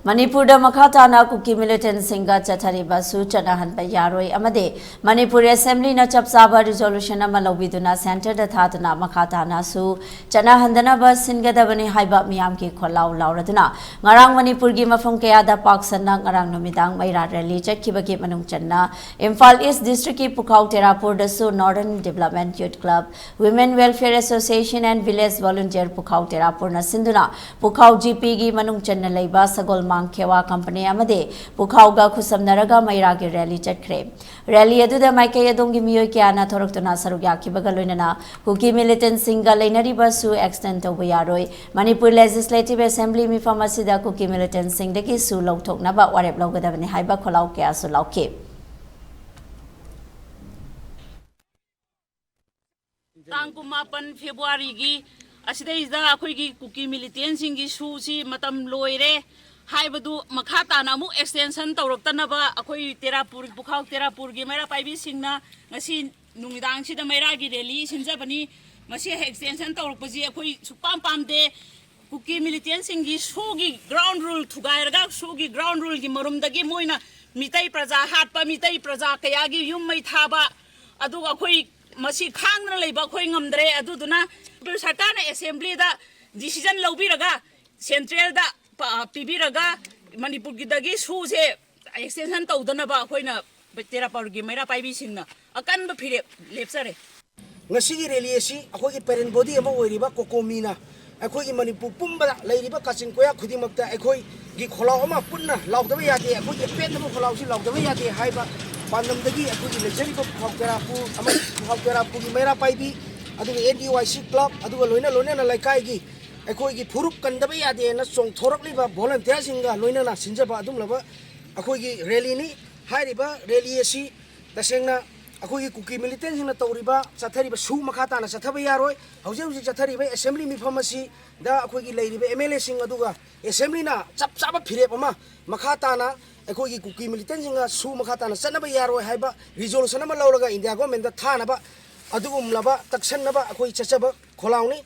Manipur da makha tana kuki militants singa chatnariba su chatnahanlu yaroi amadi Manipur Assembly na chapsaba resolution ama lobiduna center da thatana makha tana su chatnahandana ba singadabani haiba miyam ki kholau lauraduna ngarang Manipur gi mafam kaya da paksana ngarang numidang maira rally chakhiba ki manung channa Imphal East District ki Pukhau Terapur da su Northern Development Youth Club Women Welfare Association and Village Volunteer Pukhau Terapur na sinduna Pukhau GP gi manung channa leiba sagol Kewa company amade Pukhauga Kusamnaraga meiragi rally chatkhre rally aduda maike yadongi miyoi kyana thoroktuna sarugya kibagaloinana kuki militants singa leinariba su extend tawba yaroi Manipur Legislative Assembly mi famasida kuki militants singdagi su louthok naba warep lawgadabani haiba kholau kya su lauke tang kumapan February gi asidayda akoigi kuki militants singi su si matam loire Haibadu makha tana mu extension tawraktanaba akoi Terapur Pukhau Terapur gi maira paibi singna ngasi numidang sida meiragi rally sinjabani masi extension tawrakpaji akoi supam pamde kuki militants singi sugi ground rule thugairaga sugi ground rule gi marumdagi moina mitai praja hatpa mitai praja kayagi yum mai thaba adu akoi masi khangna leiba khoi ngamdre aduduna sarkana assembly da decision lobiraga central da Pibiraga Manipur Gidagi Suse extension Taudanaba Hoina Terapurgi Mera Paibi Singna a can be lepsare. Nasi Reliasi, a hoki parent body of Riba Cocomina, a koi Manipur Pumba, Ladiba Kasinkoya, Kudimakta, a koi Gikolama Puna, Laudavayati, a koi Pendam Kolausi, Laudavayati, Haiba, Pandam Dagi, a koi Legislative of Terapu, Mera Paibi, a do NDYC club, a do Luna Lakaigi. Akoigi Puruk Kandaba Yadi and Song Torokliba, volunteers in Luina, Sinjaba Dumlava, Akoigi Relini, Haiba, Reliasi, the Sengna, Akoigi Kuki militants in the Toriba, Satariba, Su Makata, and Sataba Yaroi, Hausi Satariba, Assembly Mi Pharmacy, the Akoigi Lady, MLA Singaduga, Assembly na, Saba Pirepama, Makatana, Akoigi Kuki militants in Su Makata, Sanaba Yaroi, Haiba, Resolution Lauraga in the government, the Tanaba, Adum Lava, Taksanaba, Akoi Chachaba, Kolauni.